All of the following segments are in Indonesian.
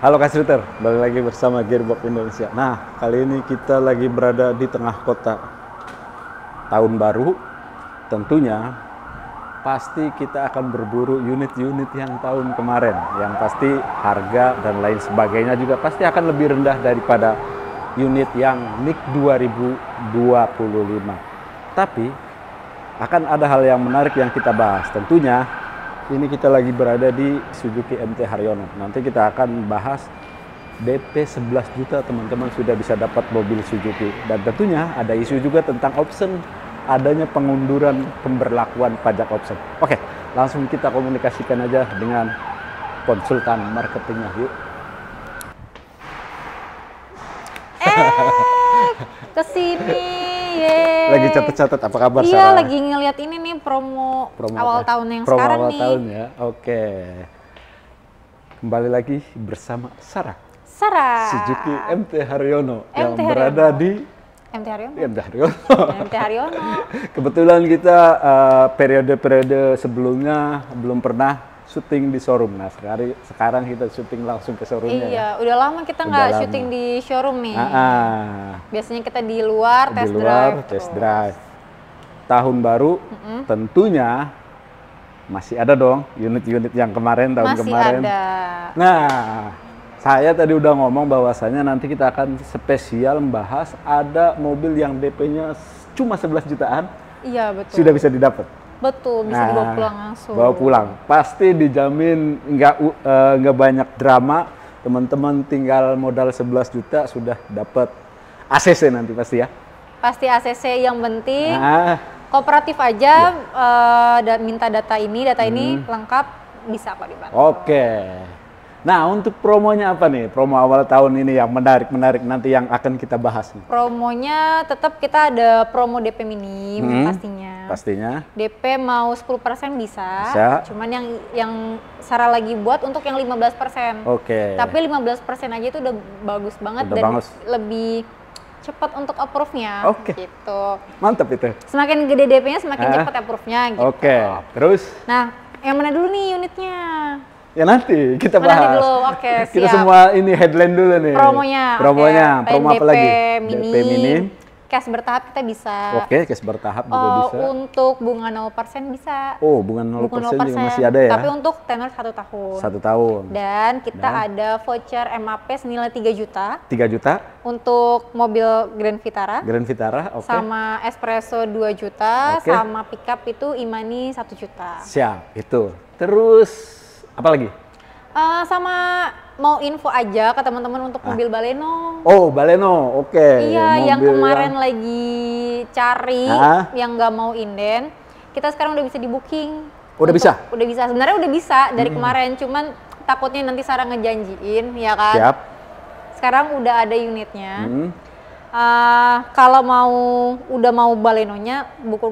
Halo Kak Sriter, balik lagi bersama Gearbox Indonesia. Nah, kali ini kita lagi berada di tengah kota. Tahun baru, tentunya pasti kita akan berburu unit-unit yang tahun kemarin. Yang pasti harga dan lain sebagainya juga pasti akan lebih rendah daripada unit yang NIK 2025. Tapi, akan ada hal yang menarik yang kita bahas. Tentunya, ini kita lagi berada di Suzuki MT Haryono. Nanti kita akan bahas DP 11 juta teman-teman sudah bisa dapat mobil Suzuki. Dan tentunya ada isu juga tentang option adanya pengunduran pemberlakuan pajak option. Oke, langsung kita komunikasikan aja dengan konsultan marketingnya. Yuk. Kesini. Lagi catat-catat apa kabar? Iya, Sarah? lagi ngeliat ini nih promo awal tahun yang promo sekarang awal nih. tahun ya. Oke. Kembali lagi bersama Sarah. Suzuki MT Haryono yang berada di MT Haryono. MT Haryono. MT Haryono. Kebetulan kita periode-periode sebelumnya belum pernah syuting di showroom. Nah, sekarang kita syuting langsung ke showroomnya. Iya, udah lama kita nggak syuting di showroom nih. Biasanya kita di luar test drive. Tahun baru tentunya masih ada dong unit-unit yang kemarin tahun kemarin. Masih ada. Nah, saya tadi udah ngomong bahwasanya nanti kita akan spesial membahas ada mobil yang DP-nya cuma 11 jutaan. Iya, betul. Sudah bisa didapat. Betul, bisa dibawa pulang langsung. Bawa pulang, pasti dijamin nggak banyak drama. Teman-teman tinggal modal 11 juta sudah dapat ACC nanti pasti ya. Pasti ACC yang penting. Kooperatif aja minta data ini lengkap bisa kok dibantu. Oke. Nah, untuk promonya apa nih? Promo awal tahun ini yang menarik nanti yang akan kita bahas nih. Promonya tetap kita ada promo DP minim pastinya. DP mau 10% bisa. Cuman yang Sarah lagi buat untuk yang 15%. Oke. Tapi 15% aja itu udah bagus banget lebih cepat untuk approve-nya. Oke. Gitu. Mantap itu. Semakin gede DP-nya semakin cepat approve-nya gitu. Oke. Terus? Nah, yang mana dulu nih unitnya? Ya nanti kita bahas. Nanti dulu, oke, kita siap. semua ini headline dulu nih. Promonya. Promo apa lagi? DP minim. Cash bertahap kita bisa. Oke, cash bertahap juga bisa. Untuk bunga 0% bisa. Oh, bunga 0% juga masih ada ya? Tapi untuk tenor 1 tahun. 1 tahun. Dan kita ada voucher MAP senilai 3 juta. 3 juta? Untuk mobil Grand Vitara. Grand Vitara, oke. Sama Espresso 2 juta. Sama pickup itu Imani 1 juta. Siap, itu. Terus apa lagi? Sama mau info aja ke teman-teman untuk mobil Baleno. Oh, Baleno, oke. Iya, yang kemarin lagi cari, yang nggak mau inden, kita sekarang udah bisa di booking. Udah bisa? Udah bisa, sebenarnya udah bisa dari kemarin, cuman takutnya nanti Sarah ngejanjiin, ya kan? Siap. Sekarang udah ada unitnya. Kalau udah mau Balenonya,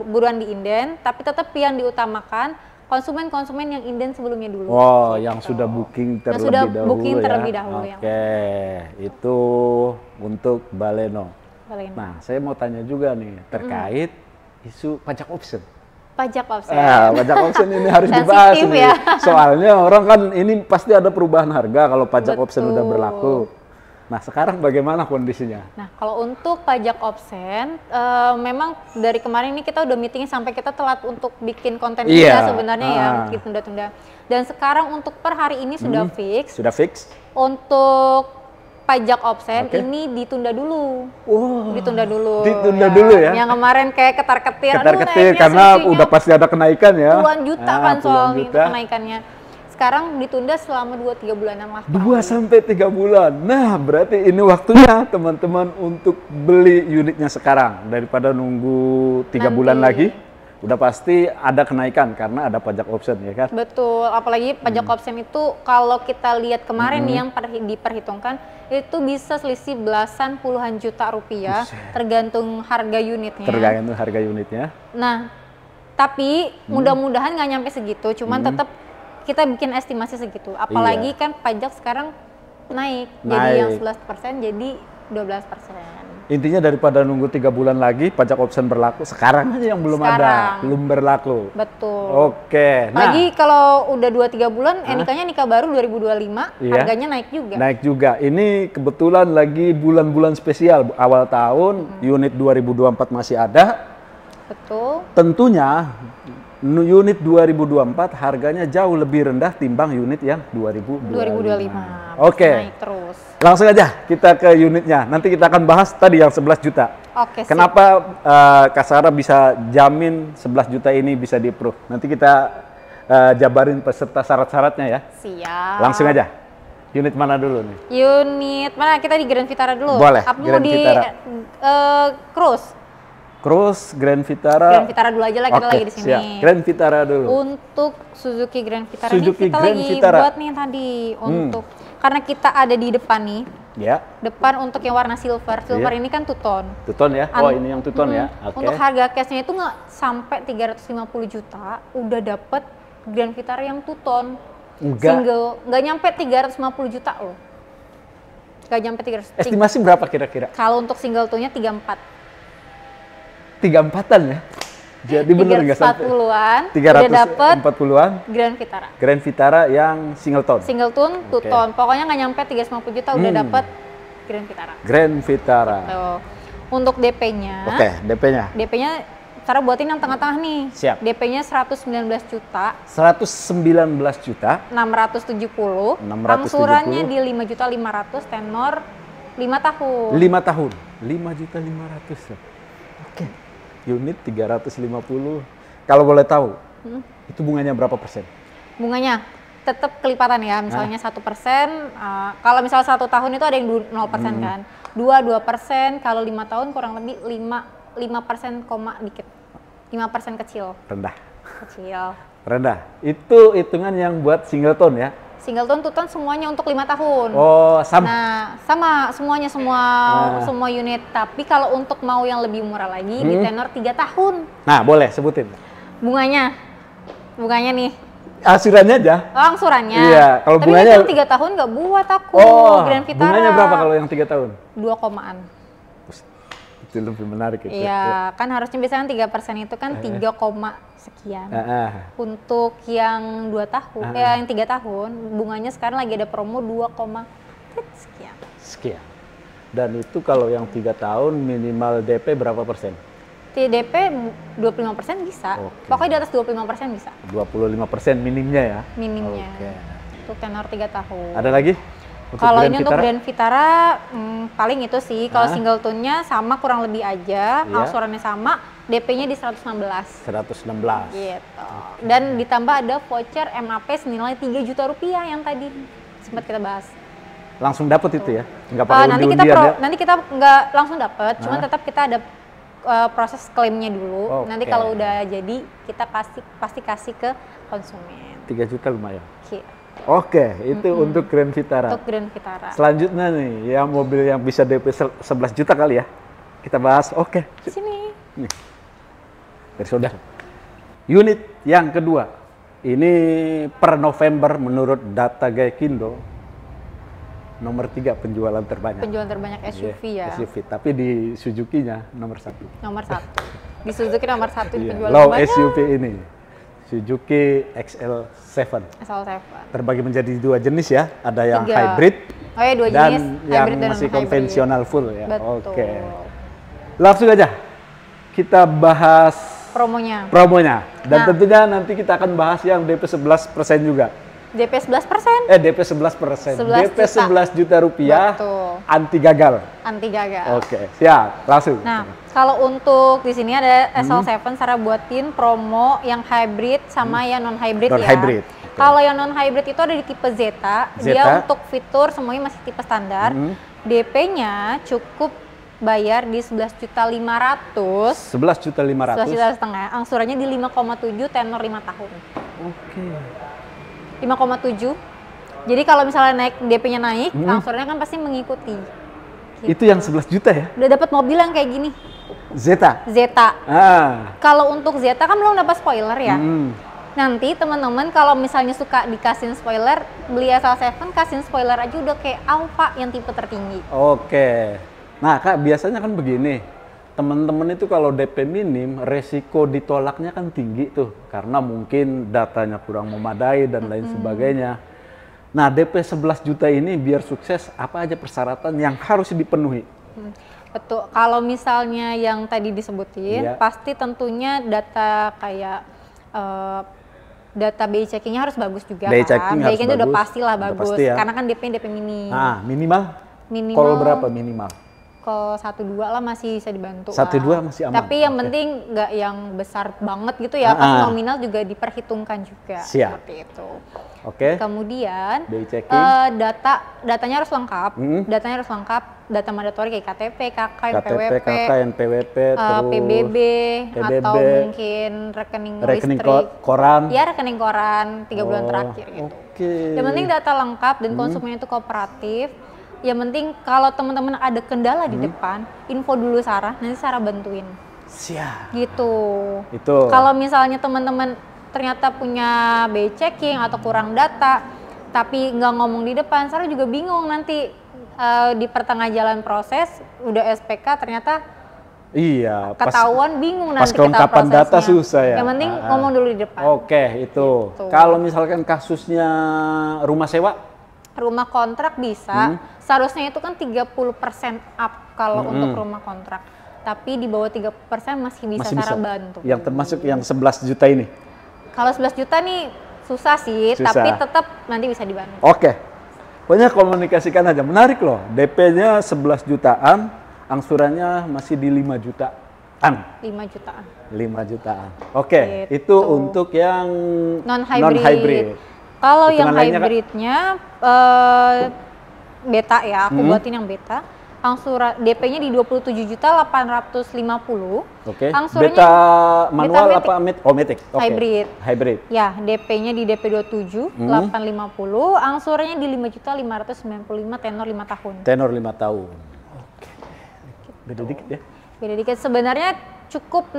buruan di inden, tapi tetap yang diutamakan konsumen yang inden sebelumnya dulu. Oh, gitu. Yang sudah booking terlebih dahulu. Oke, itu untuk Baleno. Nah, saya mau tanya juga nih terkait isu pajak option. Pajak option. Pajak option ini harus dibahas nih. Ya? Soalnya orang kan ini pasti ada perubahan harga kalau pajak option udah berlaku. Nah, sekarang bagaimana kondisinya? Nah, kalau untuk pajak option, memang dari kemarin ini kita udah meeting sampai kita telat untuk bikin konten juga sebenarnya ya, tunda-tunda. Dan sekarang untuk per hari ini sudah fix. Sudah fix? Untuk pajak option ini ditunda dulu. Ditunda dulu. Ditunda dulu ya? Yang kemarin kayak ketar-ketir. Ketar-ketir karena udah pasti ada kenaikan ya. Puluhan juta kan soalnya itu kenaikannya. Sekarang ditunda selama 2-3 bulanan lah. 2-3 bulan. Nah, berarti ini waktunya teman-teman untuk beli unitnya sekarang daripada nunggu 3 bulan lagi. Udah pasti ada kenaikan karena ada pajak option ya kan? Betul, apalagi pajak option itu kalau kita lihat kemarin yang diperhitungkan itu bisa selisih belasan puluhan juta rupiah tergantung harga unitnya. Tergantung harga unitnya. Nah, tapi mudah-mudahan nggak nyampe segitu, cuman tetap kita bikin estimasi segitu. Apalagi kan pajak sekarang naik. Jadi yang 11% jadi 12%. Intinya daripada nunggu 3 bulan lagi pajak option berlaku, sekarang aja yang belum ada, belum berlaku. Betul. Oke. Nah, lagi kalau udah 2-3 bulan, nikahnya nikah baru 2025, harganya naik juga. Naik juga. Ini kebetulan lagi bulan-bulan spesial, awal tahun, unit 2024 masih ada. Betul. Tentunya unit 2024 harganya jauh lebih rendah timbang unit yang 2025. Oke. Naik terus. Langsung aja kita ke unitnya. Nanti kita akan bahas tadi yang 11 juta. Oke. Kenapa Kak Sarah bisa jamin 11 juta ini bisa di-approve? Nanti kita jabarin peserta syarat-syaratnya ya. Siap. Langsung aja. Unit mana dulu nih? Unit mana? Kita di Grand Vitara dulu. Boleh. Apa mau di Cruise? Cruise, Grand Vitara. Grand Vitara dulu aja lah, kita lagi di sini. Siap. Grand Vitara dulu. Untuk Suzuki Grand Vitara Suzuki ini kita Grand lagi Vitara. buat nih tadi untuk karena kita ada di depan nih. Ya. Depan untuk yang warna silver. Silver ini kan two-tone. Two-tone ya? Oh, ini yang two-tone ya. Oke. Untuk harga cashnya itu nggak sampai 350 juta, udah dapet Grand Vitara yang two-tone. Single, nggak nyampe 350 juta loh. Nggak nyampe 300. Estimasi berapa kira-kira? Kalau untuk single two-nya 34. 34-an ya? Jadi bener nggak sampai? 340-an, 340-an Grand Vitara. Grand Vitara yang single tone? Single tone, two tone. Pokoknya nggak nyampe 350 juta udah dapet Grand Vitara. Grand Vitara. Tuh. Untuk DP-nya. Oke, DP-nya. DP-nya cara buatin yang tengah-tengah nih. Siap. DP-nya 119 juta. 119 juta. 670. Angsurannya di 5.500.000, tenor 5 tahun. 5 tahun. 5.500.000. Oke. Unit 350. Kalau boleh tahu, itu bunganya berapa persen? Bunganya tetap kelipatan ya, misalnya 1%. Kalau misal 1 tahun itu ada yang 0% kan, 2%. Kalau 5 tahun kurang lebih 5% koma dikit, 5% kecil. Rendah. Kecil. Rendah. Itu hitungan yang buat single tone ya? Single tone, two tone semuanya untuk 5 tahun. Oh, sama. Nah, sama semuanya, semua unit. Tapi kalau untuk mau yang lebih murah lagi di tenor 3 tahun. Nah, boleh sebutin. Bunganya nih. Angsurannya aja. Oh, angsurannya. Iya, kalau tapi bunganya yang 3 tahun nggak buat aku. Grand Vitara. Bunganya berapa kalau yang 3 tahun? 2 komaan. Itu lebih menarik itu. Iya, kan harusnya biasanya 3% itu kan 3, sekian. Untuk yang 2 tahun, yang 3 tahun, bunganya sekarang lagi ada promo 2, sekian. Sekian. Dan itu kalau yang 3 tahun minimal DP berapa persen? DP 25% bisa. Pokoknya di atas 25% bisa. 25% minimnya ya? Minimnya. Untuk tenor 3 tahun. Ada lagi? Kalau ini untuk Grand Vitara paling itu sih. Kalau single tone-nya sama kurang lebih aja, angsurannya sama, DP-nya di 116. 116. Gitu. Dan ditambah ada voucher MAP senilai 3 juta rupiah yang tadi sempat kita bahas. Langsung dapat itu ya? Nggak pakai undi-undian ya? Nanti kita nggak langsung dapat, cuman tetap kita ada proses klaimnya dulu. Nanti kalau udah jadi, kita pasti kasih ke konsumen. 3 juta lumayan. Oke, itu untuk Grand Vitara. Untuk Grand Vitara. Selanjutnya nih, yang mobil yang bisa DP 11 juta kali ya. Kita bahas, oke. Sini. Nih. Dari saudara. Unit yang kedua. Ini per November menurut data Gaikindo, nomor 3 penjualan terbanyak. Penjualan terbanyak SUV ya. SUV, tapi di Suzuki-nya nomor 1. Nomor 1. Di Suzuki nomor 1 di penjualan low terbanyak. SUV ini. Suzuki XL7. XL7. Terbagi menjadi 2 jenis ya, ada yang hybrid, 2 dan jenis, yang masih konvensional full ya. Betul. Oke. Langsung aja kita bahas promonya. Dan tentunya nanti kita akan bahas yang DP 11% juga. DP 11%? DP 11%. DP 11 juta rupiah. Betul. Anti gagal. Oke, siap. Langsung. Nah, kalau untuk di sini ada SL7, Sarah buatin promo yang hybrid sama yang non hybrid ya. Non-hybrid. Kalau yang non hybrid itu ada di tipe Zeta. Dia untuk fitur semuanya masih tipe standar. DP-nya cukup bayar di 11.500.000. 11.500.000. 11,5 juta. Angsurannya di 5,7 tenor 5 tahun. Oke. 5,7. Jadi kalau misalnya naik DP-nya naik, angsurannya kan pasti mengikuti. Gitu. Itu yang 11 juta ya? Udah dapat mobil yang kayak gini. Zeta. Kalau untuk Zeta kan belum dapat spoiler ya. Nanti teman-teman kalau misalnya suka dikasih spoiler, beli SL7 kasih spoiler aja udah kayak Alfa yang tipe tertinggi. Oke. Nah Kak, biasanya kan begini, teman-teman itu kalau DP minim, resiko ditolaknya kan tinggi tuh, karena mungkin datanya kurang memadai dan lain sebagainya. Nah DP 11 juta ini biar sukses, apa aja persyaratan yang harus dipenuhi? Betul, kalau misalnya yang tadi disebutin, pasti tentunya data kayak data BI checkingnya harus bagus juga BI kan. BI checkingnya udah pastilah bagus, pasti ya. karena kan DP mini. Nah, minimal? Kalau berapa minimal? Kalau 1-2 lah masih bisa dibantu. 1-2 masih aman. Tapi yang penting nggak yang besar banget gitu ya, pas nominal juga diperhitungkan juga. Siap. Seperti itu. Oke. Kemudian BI checking. datanya harus lengkap. Datanya harus lengkap. Data mandatori kayak KTP, KK, KTP, NPWP, terus PBB, atau mungkin rekening listrik, koran. Ya rekening koran 3 bulan terakhir gitu. Yang penting data lengkap dan konsumennya itu kooperatif. Yang penting kalau teman-teman ada kendala di depan, info dulu Sarah, nanti Sarah bantuin. Siap. Gitu. Itu. Kalau misalnya teman-teman ternyata punya BI checking atau kurang data, tapi nggak ngomong di depan, Sarah juga bingung nanti di pertengah jalan proses, udah SPK ternyata ketahuan bingung nanti kita prosesnya. Pas data susah ya. Yang penting ngomong dulu di depan. Oke, itu. Gitu. Kalau misalkan kasusnya rumah sewa? Rumah kontrak bisa, seharusnya itu kan 30% up kalau untuk rumah kontrak. Tapi di bawah 30% masih bisa Sarah bantu. Yang termasuk yang 11 juta ini? Kalau 11 juta nih susah sih, tapi tetap nanti bisa dibantu. Oke. Pokoknya komunikasikan aja, menarik loh. DP-nya 11 jutaan, angsurannya masih di 5 jutaan. 5 jutaan. 5 jutaan. Oke, itu untuk yang non-hybrid. Kalau yang hybridnya beta ya, aku buatin yang beta. Angsuran DP-nya di 27.850. Oke. Angsurannya beta manual apa matic? Hybrid. Hybrid. Ya, DP-nya di DP 27.850, angsurannya di 5.595 tenor 5 tahun. Tenor 5 tahun. Oke. Beda dikit ya. Beda dikit. Sebenarnya cukup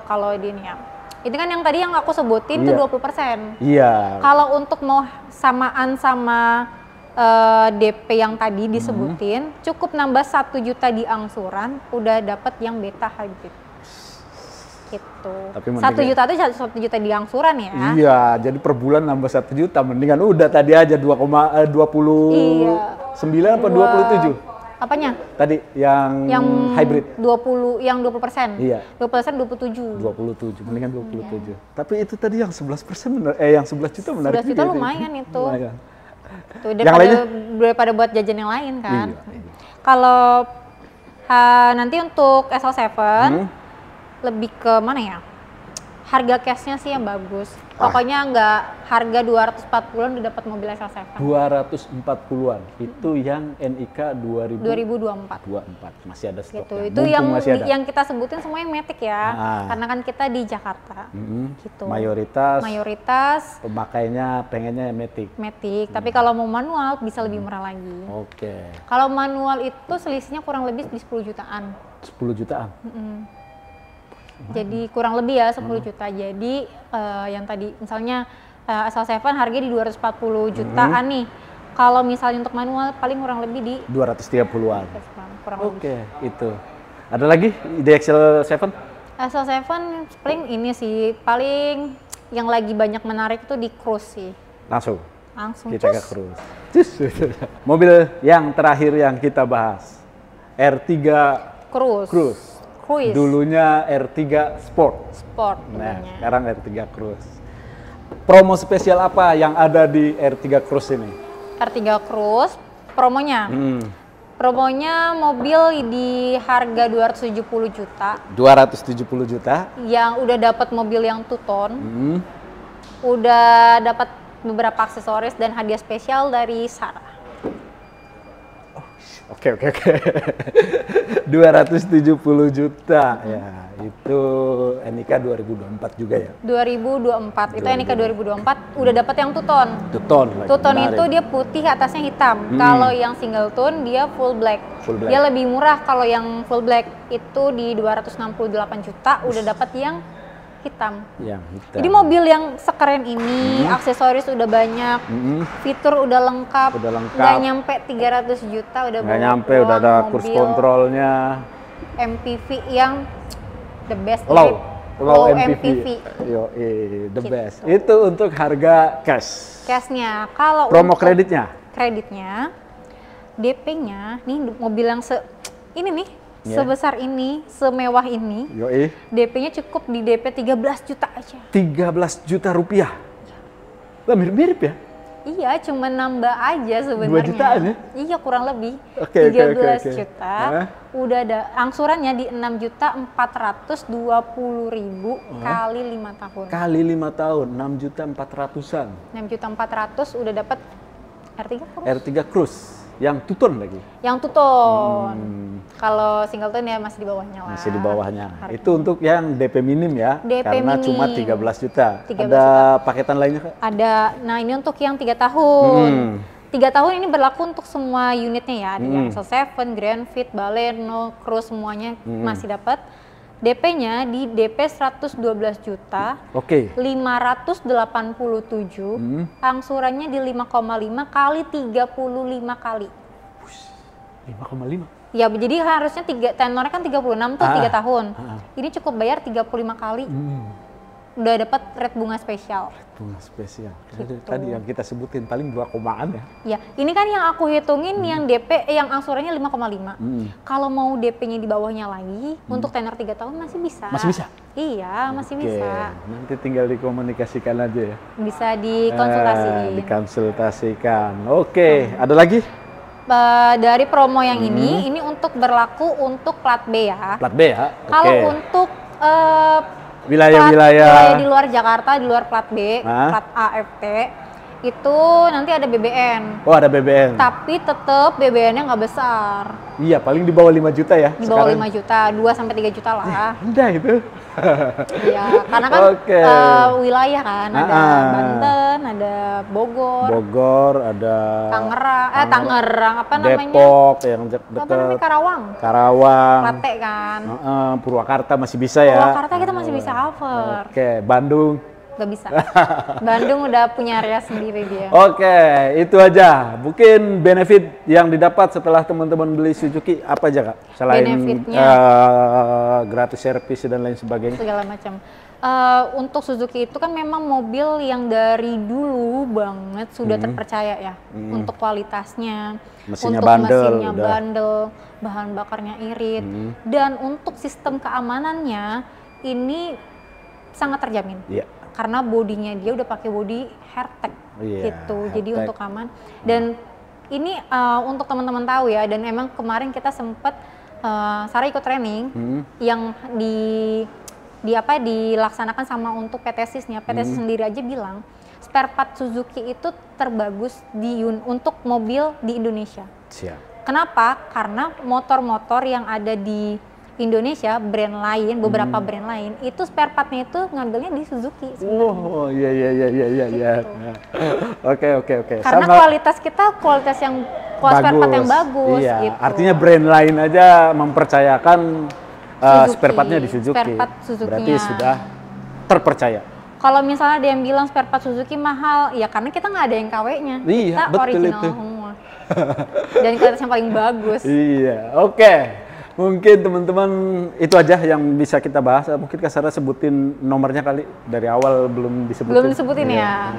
kalau di ini ya. Itu kan yang tadi yang aku sebutin itu 20%. Iya. Kalau untuk mau samaan sama DP yang tadi disebutin, cukup nambah 1 juta di angsuran, udah dapat yang beta hybrid. Gitu. 1 juta itu 1 juta di angsuran ya? Iya, jadi per bulan nambah 1 juta, mendingan udah tadi aja 29 apa 27? Apanya? Tadi yang hybrid. 20%. Iya. 20% 27. 27, mendingan 27. Tapi itu tadi yang 11% yang 11 juta menarik. 11 juta lumayan itu. Lumayan. Tuh, daripada buat jajan yang lain kan. Iya. Kalau nanti untuk SL7 lebih ke mana ya? Harga cashnya sih yang bagus. Pokoknya nggak harga 240-an udah dapat mobil SL7. 240-an. Itu yang NIK 2024. Masih ada stok. Gitu. Itu yang kita sebutin semuanya Matic ya. Karena kan kita di Jakarta. Gitu. Mayoritas pemakainya pengennya Matic. Tapi kalau mau manual bisa lebih murah lagi. Oke. Kalau manual itu selisihnya kurang lebih di 10 jutaan. 10 jutaan? Jadi kurang lebih ya 10 juta. Jadi yang tadi misalnya SL7 harganya di 240 jutaan nih. Kalau misalnya untuk manual paling kurang lebih di 230-an. Oke, itu. Ada lagi ide SL7? SL7 paling ini sih, paling yang lagi banyak menarik itu di cruise sih. Langsung kita ke cruise. Mobil yang terakhir yang kita bahas, R3 Cruise. Dulunya R3 Sport. Nah, sekarang R3 Cruise. Promo spesial apa yang ada di R3 Cruise ini? R3 Cruise, promonya? Promonya mobil di harga 270 juta. 270 juta. Yang udah dapat mobil yang 2 ton. Udah dapat beberapa aksesoris dan hadiah spesial dari Sarah. Oke. 270 juta ya, itu NIK 2024 juga ya? 2024, itu NIK 2024 udah dapat yang 2 ton. 2 ton. 2 ton itu dia putih, atasnya hitam. Kalau yang single tone dia full black. Dia lebih murah kalau yang full black itu di 268 juta udah dapat yang hitam. Yang hitam. Jadi mobil yang sekeren ini, aksesoris udah banyak, fitur udah lengkap. Nggak nyampe 300 juta udah nggak nyampe, udah ada cruise controlnya. MPV yang the best. Low MPV. Yo, the best. Itu untuk harga cash. Cashnya. Kalau promo kreditnya? Kreditnya, DP-nya, nih mobil yang ini nih, sebesar ini, semewah ini. Yoi. DP-nya cukup di DP 13 juta aja. 13 juta rupiah? Lah mirip-mirip ya? Iya, cuma nambah aja sebenarnya. 2 jutaan ya? Iya, kurang lebih. 13 juta. Udah ada angsurannya di 6.420.000 kali 5 tahun. Kali 5 tahun, 6.400.000-an. 6.400.000 udah dapat R3 Cruise. R3 Cruise yang two-tone lagi. Yang two-tone. Kalau singleton ya masih di bawahnya lah. Masih di bawahnya. Harga. Itu untuk yang DP minim ya. DP karena minim. Cuma 13 juta. 13 ada juta. paketan lainnya Kak? Ada. Nah, ini untuk yang 3 tahun. 3 tahun ini berlaku untuk semua unitnya ya. Ada yang Excel 7, Grand Fit, Baleno, Cruise semuanya masih dapat. DP-nya di DP 112 juta. Oke. 587. Angsurannya di 5,5 kali 35 kali. 5,5. Ya, jadi harusnya tenornya kan 36 tuh 3 tahun. Ini cukup bayar 35 kali. Udah dapat rate bunga spesial. Bunga spesial. Gitu. Tadi yang kita sebutin paling 2 komaan ya. Ya, ini kan yang aku hitungin yang DP yang angsurannya 5,5. Kalau mau DP-nya di bawahnya lagi untuk tenor 3 tahun masih bisa. Masih bisa? Iya, masih bisa. Nanti tinggal dikomunikasikan aja ya. Bisa dikonsultasikan. Dikonsultasikan. Oke, ada lagi? Dari promo yang ini untuk berlaku untuk plat B ya. Plat B ya. Kalau untuk wilayah-wilayah di luar Jakarta, di luar plat B, plat AFT, itu nanti ada BBN. Oh, ada BBN. Tapi tetap BBN-nya nggak besar. Iya, paling di bawah 5 juta ya. Di bawah 5 juta, 2-3 juta lah. Rendah itu. Iya, karena kan wilayah kan, ada Banten, ada Bogor, ada Tangerang, apa namanya? Depok yang dekat. Apa namanya? Karawang. Klaten kan. Purwakarta masih bisa ya. Purwakarta kita masih bisa cover. Oke, Bandung. Gak bisa. Bandung udah punya area sendiri dia. Oke, itu aja. Mungkin benefit yang didapat setelah teman-teman beli Suzuki apa aja Kak? Selain gratis servis dan lain sebagainya. Segala macam. Untuk Suzuki itu kan memang mobil yang dari dulu banget sudah terpercaya ya. Untuk kualitasnya, mesinnya bandel, bahan bakarnya irit, dan untuk sistem keamanannya ini sangat terjamin. Iya. Karena bodinya dia udah pakai body Hertec gitu, jadi untuk aman. Dan ini untuk teman-teman tahu ya, dan emang kemarin kita sempet Sarah ikut training yang dilaksanakan sama untuk PT SIS-nya. PT SIS sendiri aja bilang spare part Suzuki itu terbagus untuk mobil di Indonesia. Siap. Kenapa? Karena motor-motor yang ada di Indonesia, brand lain, beberapa brand lain, itu spare part-nya itu ngambilnya di Suzuki sebenarnya. Oh, iya. Oke. Karena kualitas kita spare part yang bagus. Iya. Gitu. Artinya brand lain aja mempercayakan spare part-nya di Suzuki. Spare part Suzuki-nya. Berarti sudah terpercaya. Kalau misalnya ada yang bilang spare part Suzuki mahal, ya karena kita nggak ada yang KW-nya. Iya, kita betul original itu. semua. Dan kualitas yang paling bagus. Iya, oke. Mungkin teman-teman itu aja yang bisa kita bahas. Mungkin Kak Sarah sebutin nomornya kali, dari awal belum disebutin. Belum disebutin ya.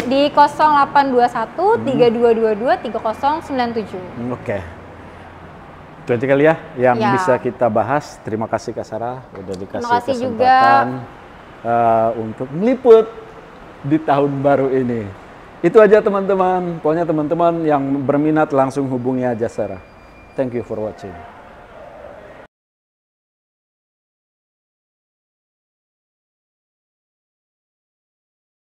Di 0821 3222 3097. Oke. Itu aja kali ya yang bisa kita bahas. Terima kasih Kak Sarah udah dikasih kesempatan untuk meliput di tahun baru ini. Itu aja teman-teman. Pokoknya teman-teman yang berminat langsung hubungi aja Sarah. Thank you for watching.